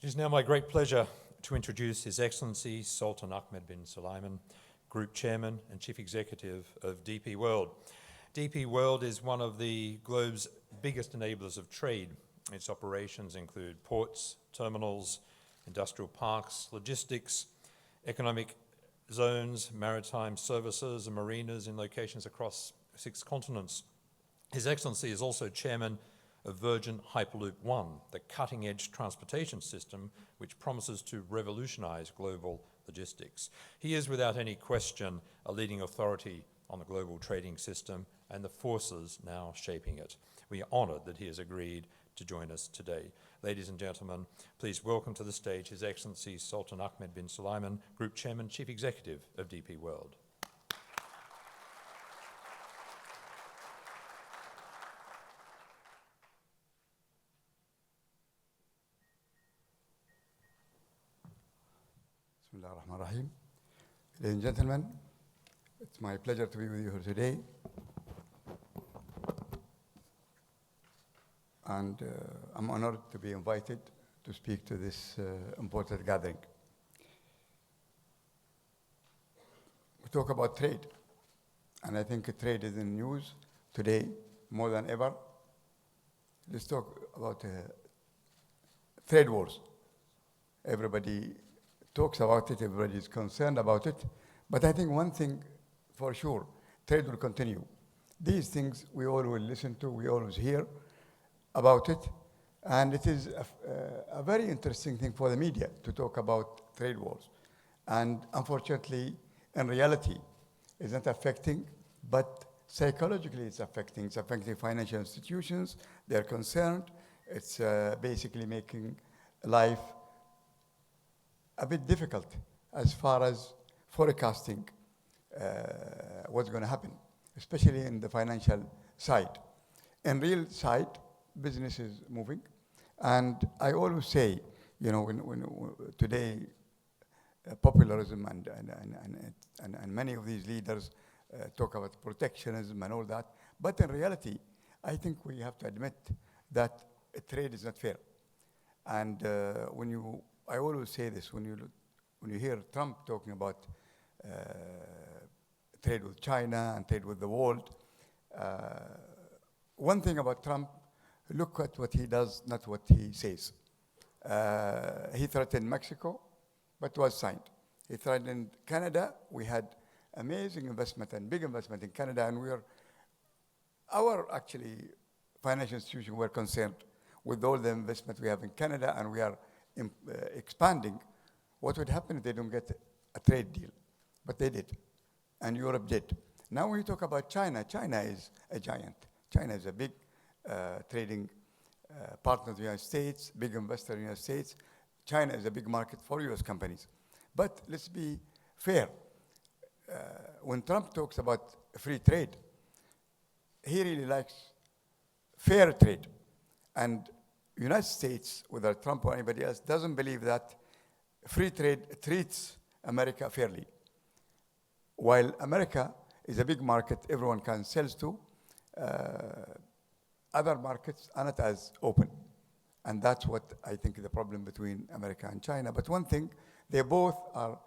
It is now my great pleasure to introduce His Excellency Sultan Bin Sulayem, Group Chairman and Chief Executive of DP World. DP World is one of the globe's biggest enablers of trade. Its operations include ports, terminals, industrial parks, logistics, economic zones, maritime services and marinas in locations across 6 continents. His Excellency is also Chairman of Virgin Hyperloop One, the cutting-edge transportation system which promises to revolutionize global logistics. He is, without any question, a leading authority on the global trading system and the forces now shaping it. We are honoured that he has agreed to join us today. Ladies and gentlemen, please welcome to the stage His Excellency Sultan Bin Sulayem, Group Chairman, Chief Executive of DP World. Bismillahirrahmanirrahim. Ladies and gentlemen, it's my pleasure to be with you here today. And I'm honored to be invited to speak to this important gathering. We talk about trade, and I think trade is in news today more than ever. Let's talk about trade wars. Everybody talks about it, everybody is concerned about it, but I think one thing for sure, trade will continue. These things we all will listen to, we always hear about it, and it is a very interesting thing for the media to talk about trade wars. And unfortunately, in reality, it's not affecting, but psychologically it's affecting financial institutions. They're concerned. It's basically making life a bit difficult as far as forecasting what's going to happen, especially in the financial side. In real side, business is moving. And I always say, you know, when today popularism and many of these leaders talk about protectionism and all that, but in reality, I think we have to admit that trade is not fair. And I always say this, when you hear Trump talking about trade with China and trade with the world, one thing about Trump, look at what he does, not what he says. He threatened Mexico, but it was signed. He threatened Canada. We had amazing investment and big investment in Canada, and our actually financial institutions were concerned with all the investment we have in Canada, and we are expanding. What would happen if they don't get a trade deal? But they did, and Europe did. Now when you talk about China, China is a giant. China is a big trading partner of the United States, big investor in the United States. China is a big market for US companies. But let's be fair. When Trump talks about free trade, he really likes fair trade. And United States, whether Trump or anybody else, doesn't believe that free trade treats America fairly. While America is a big market everyone can sell to, other markets are not as open. And that's what I think is the problem between America and China. But one thing, they both are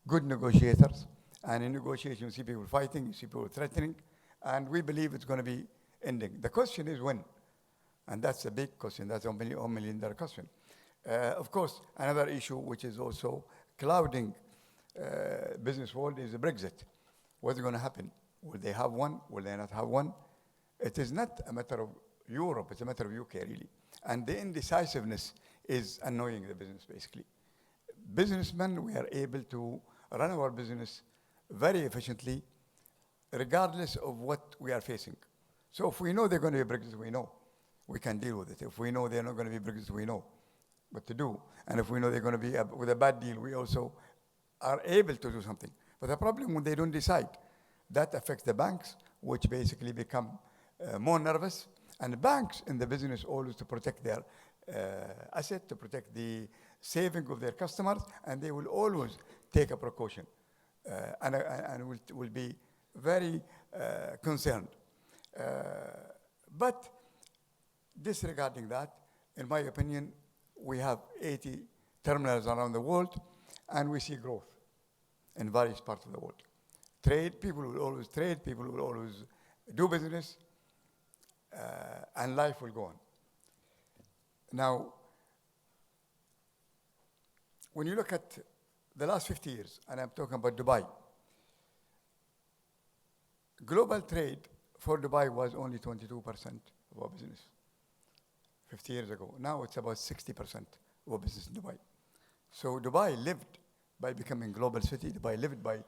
good negotiators. And in negotiation, you see people fighting, you see people threatening, and we believe it's going to be ending. The question is when? And that's a big question. That's a $1 million question. Of course, another issue which is also clouding business world is the Brexit. What's going to happen? Will they have one? Will they not have one? It is not a matter of Europe. It's a matter of UK, really. And the indecisiveness is annoying the business, basically. Businessmen, we are able to run our business very efficiently, regardless of what we are facing. So if we know they're going to be Brexit, we know. We can deal with it. If we know they're not going to be Brexit, we know what to do. And if we know they're going to be with a bad deal, we also are able to do something. But the problem when they don't decide, that affects the banks, which basically become more nervous. And the banks in the business always to protect their asset, to protect the saving of their customers, and they will always take a precaution and will be very concerned. But disregarding that, in my opinion, we have 80 terminals around the world, and we see growth in various parts of the world. Trade, people will always trade, people will always do business, and life will go on. Now, when you look at the last 50 years, and I'm talking about Dubai, global trade for Dubai was only 22% of our business 50 years ago. Now it's about 60% of our business in Dubai. So Dubai lived by becoming global city. Dubai lived by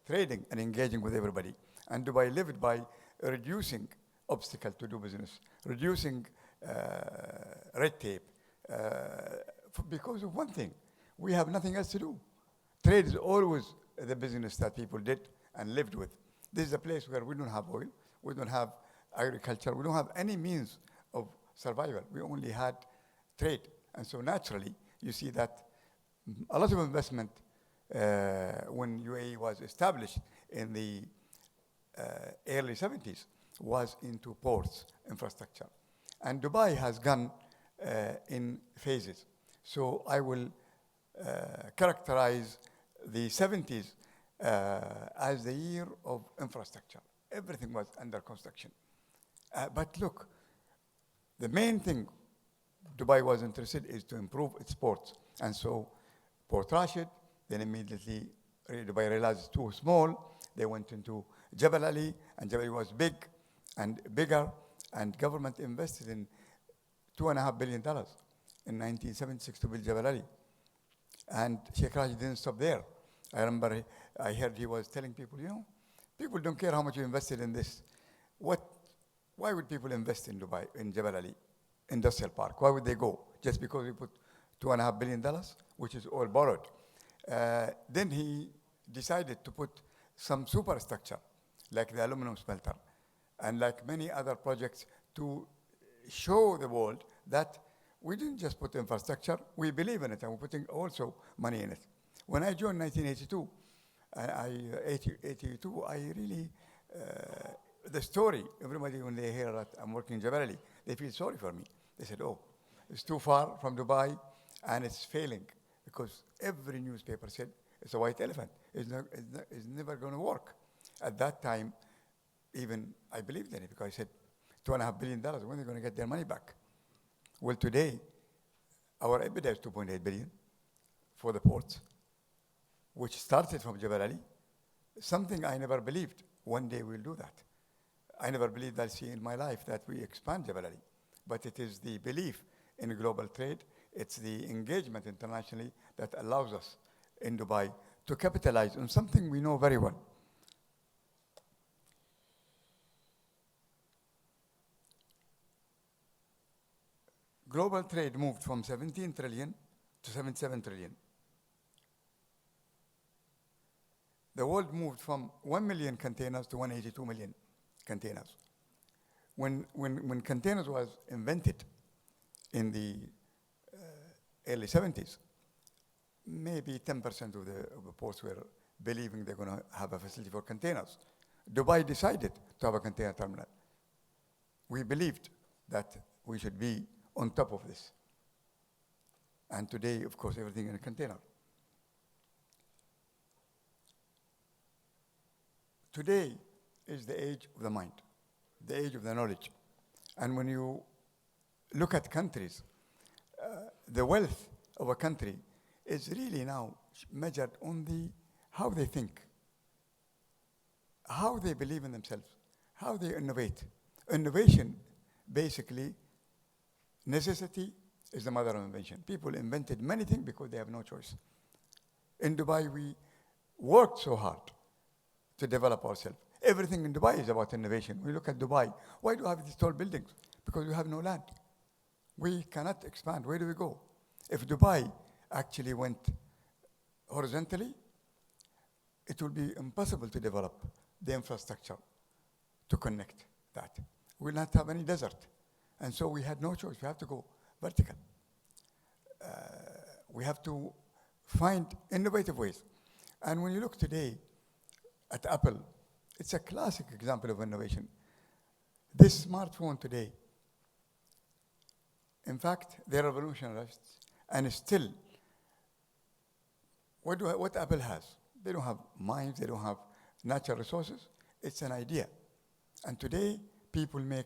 trading and engaging with everybody. And Dubai lived by reducing obstacles to do business, reducing red tape, because of one thing. We have nothing else to do. Trade is always the business that people did and lived with. This is a place where we don't have oil, we don't have agriculture, we don't have any means of survival. We only had trade. And so naturally, you see that a lot of investment when UAE was established in the early 70s was into ports, infrastructure. And Dubai has gone in phases. So I will characterize the 70s as the year of infrastructure. Everything was under construction. But look, the main thing Dubai was interested is to improve its ports. And so Port Rashid, then immediately Dubai realized it's too small. They went into Jebel Ali, and Jebel Ali was big and bigger, and government invested in $2.5 billion in 1976 to build Jebel Ali. And Sheikh Rashid didn't stop there. I remember I heard he was telling people, you know, people don't care how much you invested in this. Why would people invest in Dubai, in Jebel Ali Industrial Park? Why would they go? Just because we put $2.5 billion, which is all borrowed. Then he decided to put some superstructure, like the aluminum smelter, and like many other projects to show the world that we didn't just put infrastructure, we believe in it, and we're putting also money in it. When I joined 1982, I really, the story, everybody when they hear that I'm working in Jebel Ali, they feel sorry for me. They said, oh, it's too far from Dubai and it's failing, because every newspaper said it's a white elephant. It's never going to work. At that time, even I believed in it, because I said $2.5 billion, when are they going to get their money back? Well, today, our EBITDA is $2.8 billion for the ports, which started from Jebel Ali, something I never believed one day we'll do that. I never believed I'll see in my life that we expand Jebel Ali. But it is the belief in global trade, it's the engagement internationally that allows us in Dubai to capitalize on something we know very well. Global trade moved from 17 trillion to 77 trillion. The world moved from 1 million containers to 182 million containers. When containers was invented in the early 70s, maybe 10% of the ports were believing they're going to have a facility for containers. Dubai decided to have a container terminal. We believed that we should be on top of this. And today, of course, everything in a container. Today is the age of the mind, the age of the knowledge. And when you look at countries, the wealth of a country is really now measured on how they think, how they believe in themselves, how they innovate. Innovation, basically, necessity is the mother of invention. People invented many things because they have no choice. In Dubai, we worked so hard to develop ourselves. Everything in Dubai is about innovation. We look at Dubai. Why do we have these tall buildings? Because we have no land. We cannot expand. Where do we go? If Dubai actually went horizontally, it will be impossible to develop the infrastructure to connect that. We'll not have any desert. And so we had no choice. We have to go vertical. We have to find innovative ways. And when you look today at Apple, it's a classic example of innovation. This smartphone today, in fact, they're revolutionized, and still What Apple has? They don't have mines, they don't have natural resources. It's an idea. And today, people make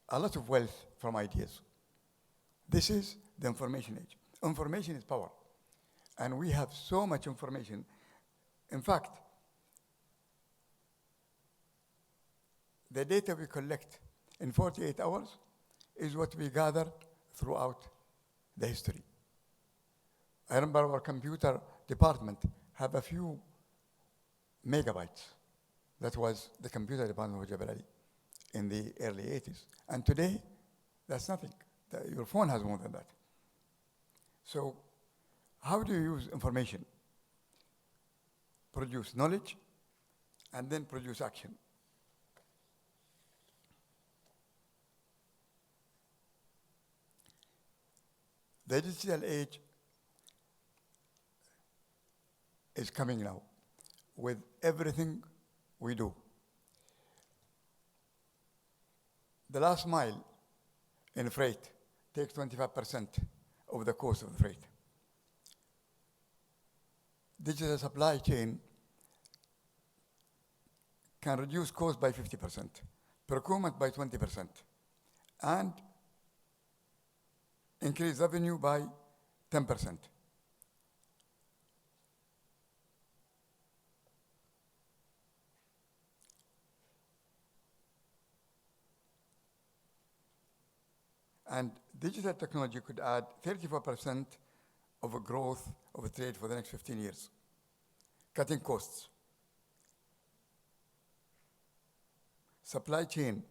a lot of wealth from ideas. This is the information age. Information is power. And we have so much information. In fact, the data we collect in 48 hours is what we gather throughout the history. I remember our computer department have a few megabytes. That was the computer department of Jabal Ali in the early 80s. And today, that's nothing. Your phone has more than that. So how do you use information? Produce knowledge and then produce action. The digital age is coming now with everything we do. The last mile in freight takes 25% of the cost of the freight. Digital supply chain can reduce cost by 50%, procurement by 20%, and increase revenue by 10%. And digital technology could add 34% of a growth of a trade for the next 15 years, cutting costs. Supply chain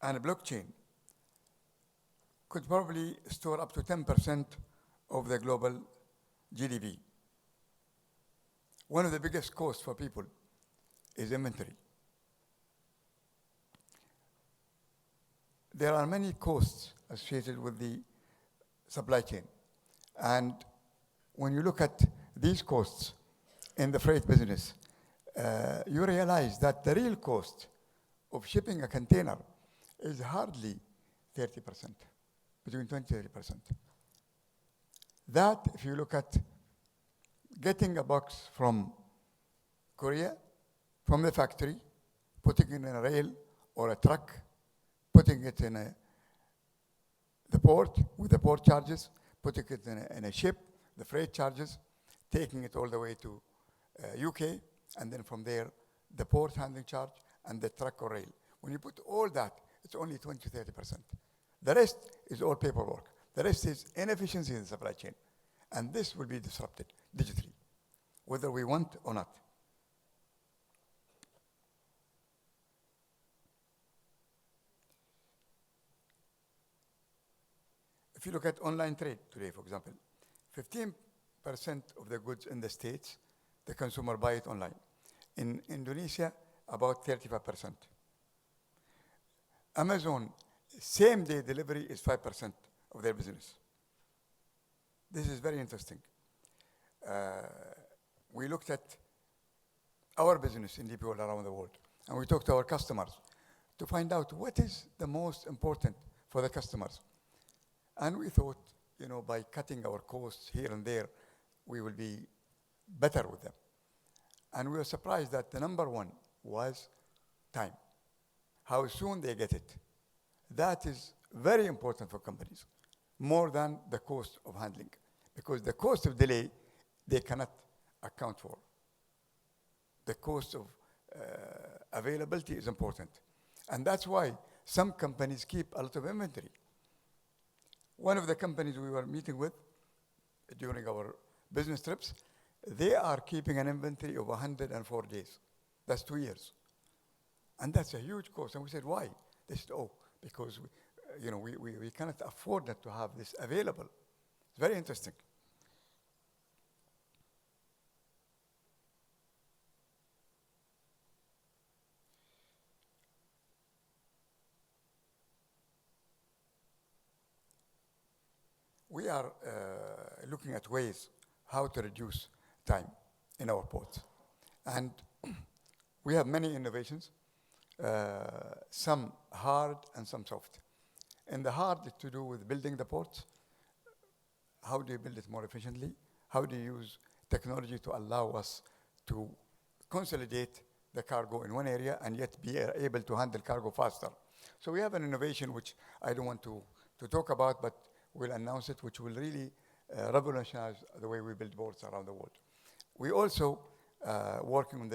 and blockchain could probably store up to 10% of the global GDP. One of the biggest costs for people is inventory. There are many costs associated with the supply chain. And when you look at these costs in the freight business, you realize that the real cost of shipping a container is hardly 30%, between 20 and 30%. That, if you look at getting a box from Korea, from the factory, putting it in a rail or a truck, putting it in the port with the port charges, putting it in a ship, the freight charges, taking it all the way to UK, and then from there, the port handling charge and the truck or rail. When you put all that, it's only 20 to 30%. The rest is all paperwork. The rest is inefficiency in the supply chain. And this will be disrupted digitally, whether we want or not. If you look at online trade today, for example, 15% of the goods in the States, the consumer buy it online. In Indonesia, about 35%. Amazon, same-day delivery is 5% of their business. This is very interesting. We looked at our business in DP World around the world, and we talked to our customers to find out what is the most important for the customers. And we thought, by cutting our costs here and there, we will be better with them. And we were surprised that the number one was time, how soon they get it. That is very important for companies, more than the cost of handling, because the cost of delay, they cannot account for. The cost of availability is important. And that's why some companies keep a lot of inventory. One of the companies we were meeting with during our business trips, they are keeping an inventory of 104 days. That's 2 years. And that's a huge cost. And we said, why? They said, because we cannot afford not to have this available. It's very interesting. We are looking at ways how to reduce time in our ports. And we have many innovations, some hard and some soft. And the hard is to do with building the ports, how do you build it more efficiently? How do you use technology to allow us to consolidate the cargo in one area and yet be able to handle cargo faster? So we have an innovation which I don't want to talk about, but we'll announce it, which will really revolutionize the way we build boats around the world. We also working on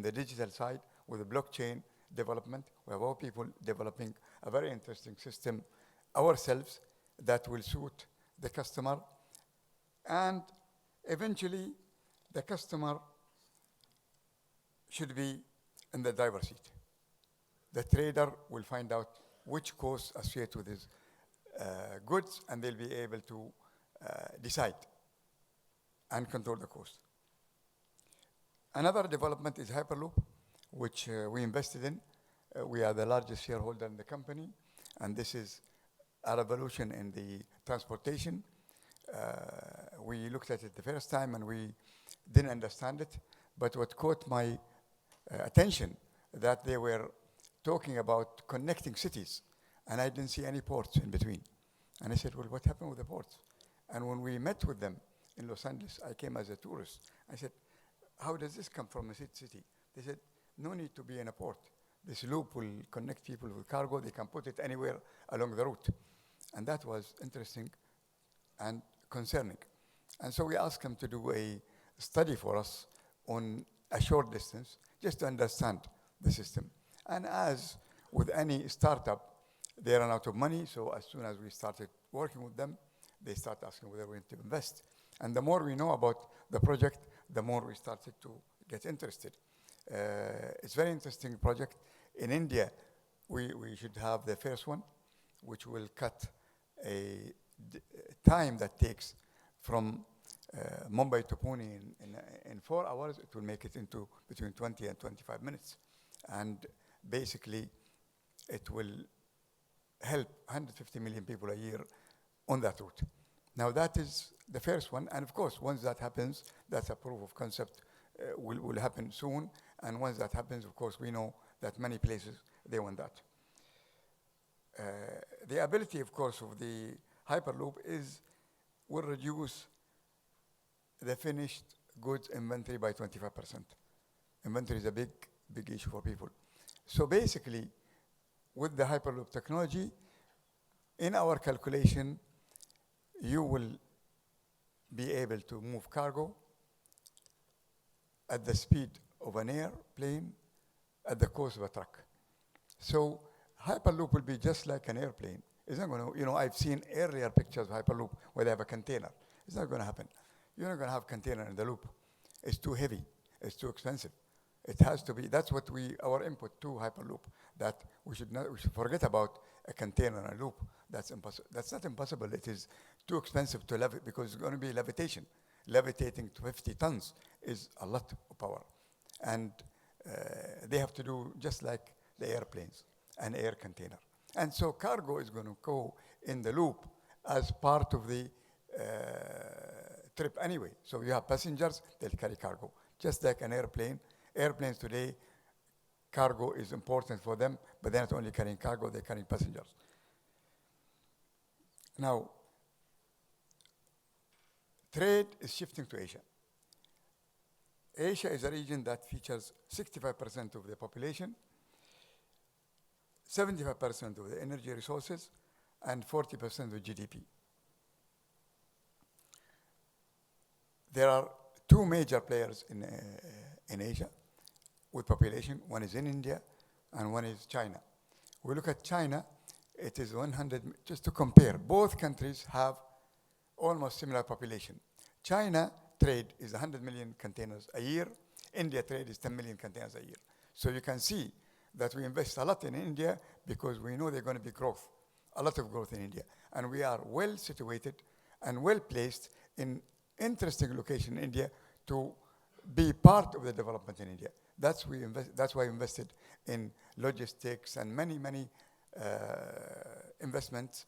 the digital side with the blockchain development. We have our people developing a very interesting system ourselves that will suit the customer, and eventually the customer should be in the driver's seat. The trader will find out which costs associated with his goods, and they'll be able to decide and control the cost. Another development is Hyperloop, which we invested in. We are the largest shareholder in the company, and this is a revolution in the transportation. We looked at it the first time and we didn't understand it, but what caught my attention that they were talking about connecting cities, and I didn't see any ports in between. And I said, well, what happened with the ports? And when we met with them in Los Angeles, I came as a tourist. I said, how does this come from a city? They said, no need to be in a port. This loop will connect people with cargo. They can put it anywhere along the route. And that was interesting and concerning. And so we asked them to do a study for us on a short distance, just to understand the system. And as with any startup, they ran out of money, so as soon as we started working with them, they started asking whether we want to invest. And the more we know about the project, the more we started to get interested. It's a very interesting project. In India, we should have the first one, which will cut a time that takes from Mumbai to Pune in 4 hours. It will make it into between 20 and 25 minutes. And basically, it will help 150 million people a year on that route. Now, that is the first one. And of course, once that happens, that's a proof of concept will happen soon. And once that happens, of course, we know that many places, they want that. The ability, of course, of the Hyperloop will reduce the finished goods inventory by 25%. Inventory is a big issue for people. So basically, with the Hyperloop technology, in our calculation, you will be able to move cargo at the speed of an airplane at the cost of a truck. So Hyperloop will be just like an airplane. It's not going to, I've seen earlier pictures of Hyperloop where they have a container. It's not going to happen. You're not going to have a container in the loop. It's too heavy. It's too expensive. It has to be, that's what our input to Hyperloop, that we should forget about a container and a loop. That's impossible. That's not impossible. It is too expensive to levitate because it's going to be levitation. Levitating to 50 tons is a lot of power. And they have to do just like the airplanes, an air container. And so cargo is going to go in the loop as part of the trip anyway. So you have passengers, they'll carry cargo, just like an airplane. Airplanes today, cargo is important for them, but they're not only carrying cargo, they're carrying passengers. Now, trade is shifting to Asia. Asia is a region that features 65% of the population, 75% of the energy resources, and 40% of GDP. There are two major players in Asia with population. One is in India and one is China. We look at China, it is 100, just to compare, both countries have almost similar population. China trade is 100 million containers a year. India trade is 10 million containers a year. So you can see that we invest a lot in India because we know there's going to be growth, a lot of growth in India. And we are well situated and well placed in interesting location in India to be part of the development in India. That's why we invested in logistics and many investments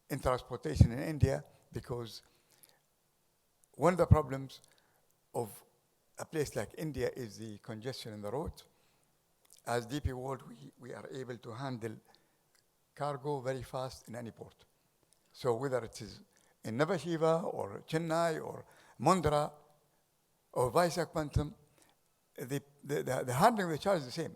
in transportation in India, because one of the problems of a place like India is the congestion in the road. As DP World, we are able to handle cargo very fast in any port. So whether it is in Nava Shiva or Chennai or Mundra or Vaisak Pantam, the handling of the charge is the same.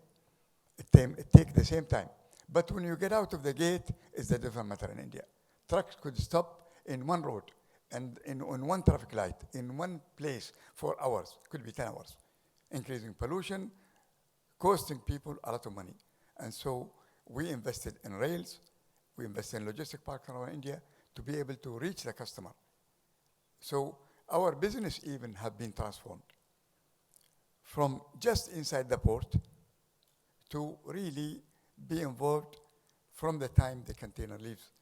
It takes the same time. But when you get out of the gate, it's a different matter in India. Trucks could stop in one road and on one traffic light, in one place for hours, could be 10 hours, increasing pollution, costing people a lot of money. And so we invested in rails, we invested in logistic parks around India to be able to reach the customer. So our business even have been transformed from just inside the port to really be involved from the time the container leaves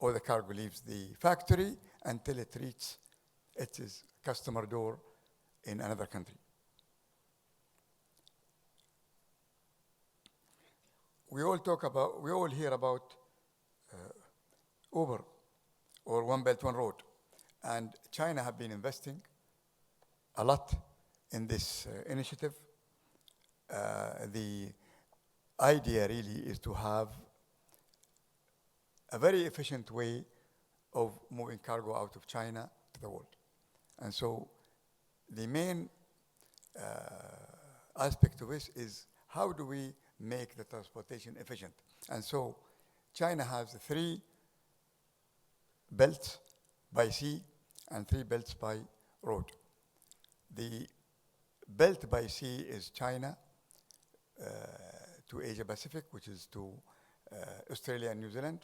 or the cargo leaves the factory until it reaches its customer door in another country. We all hear about Uber or One Belt, One Road. And China have been investing a lot in this initiative. The idea really is to have a very efficient way of moving cargo out of China to the world. And so the main aspect of this is how do we make the transportation efficient? And so China has 3 belts by sea and 3 belts by road. The belt by sea is China to Asia Pacific, which is to Australia and New Zealand,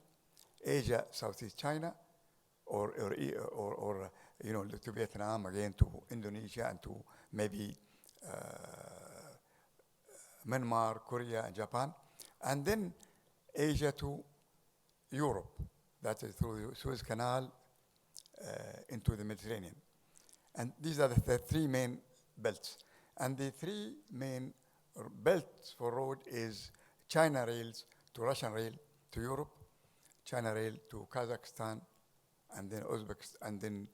Asia, Southeast China, or to Vietnam, again to Indonesia, and to maybe Myanmar, Korea, and Japan, and then Asia to Europe, that is through the Suez Canal into the Mediterranean. And these are the 3 main belts. And the 3 main belts for road is China rails to Russian rail to Europe, China rail to Kazakhstan, and then Uzbekistan, and then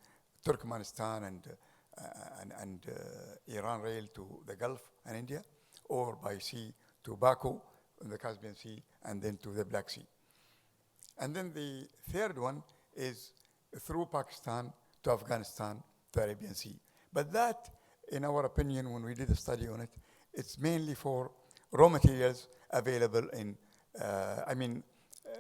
Turkmenistan and Iran rail to the Gulf and India, or by sea to Baku in the Caspian Sea, and then to the Black Sea. And then the 3rd one is through Pakistan to Afghanistan to Arabian Sea. But that, in our opinion, when we did a study on it, it's mainly for raw materials available in,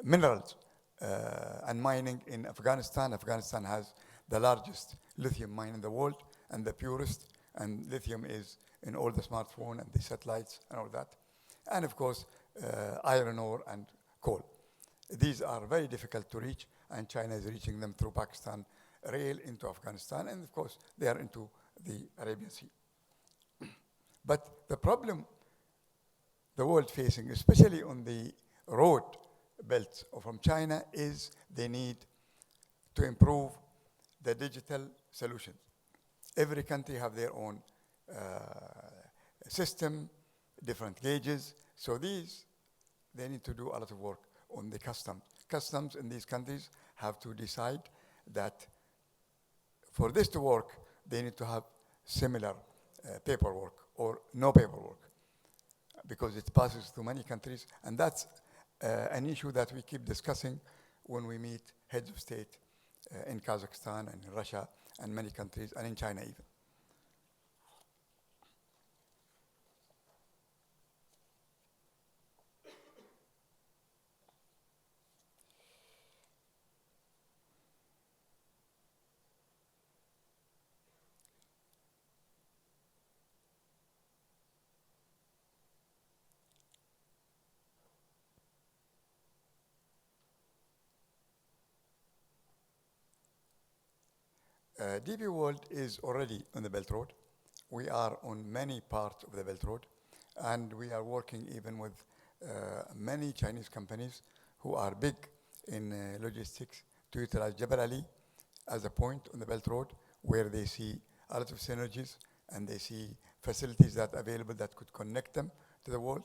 minerals and mining in Afghanistan. Afghanistan has the largest lithium mine in the world and the purest, and lithium is in all the smartphone and the satellites and all that. And of course, iron ore and coal. These are very difficult to reach, and China is reaching them through Pakistan rail into Afghanistan, and of course, they are into the Arabian Sea. But the problem the world facing, especially on the road belts from China, is the need to improve the digital solutions. Every country have their own system, different gauges. So they need to do a lot of work on the customs. Customs in these countries have to decide that for this to work, they need to have similar paperwork or no paperwork, because it passes through many countries. And that's an issue that we keep discussing when we meet heads of state in Kazakhstan and in Russia and many countries, and in China even. DP World is already on the Belt Road. We are on many parts of the Belt Road, and we are working even with many Chinese companies who are big in logistics to utilize Jebel Ali as a point on the Belt Road where they see a lot of synergies and they see facilities that are available that could connect them to the world.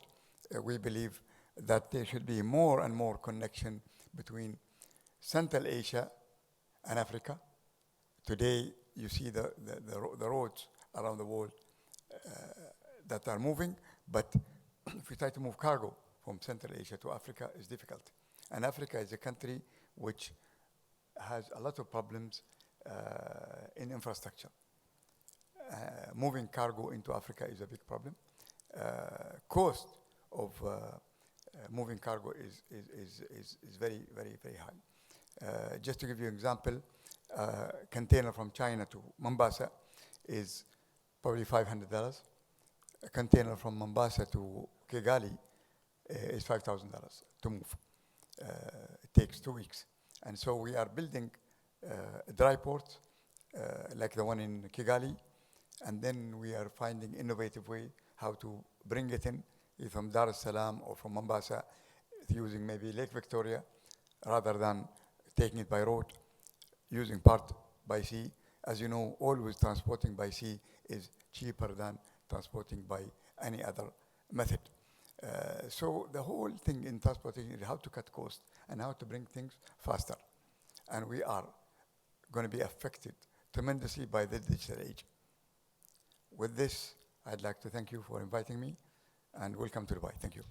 We believe that there should be more and more connection between Central Asia and Africa. Today, you see the roads around the world that are moving, but if we try to move cargo from Central Asia to Africa, it's difficult. And Africa is a country which has a lot of problems in infrastructure. Moving cargo into Africa is a big problem. Cost of moving cargo is very, very, very high. Just to give you an example, container from China to Mombasa is probably $500. A container from Mombasa to Kigali is $5,000 to move. It takes 2 weeks. And so we are building dry ports like the one in Kigali, and then we are finding innovative way how to bring it in, either from Dar es Salaam or from Mombasa, using maybe Lake Victoria, rather than taking it by road, using part by sea. As you know, always transporting by sea is cheaper than transporting by any other method. So the whole thing in transporting is how to cut costs and how to bring things faster. And we are going to be affected tremendously by the digital age. With this, I'd like to thank you for inviting me, and welcome to Dubai. Thank you.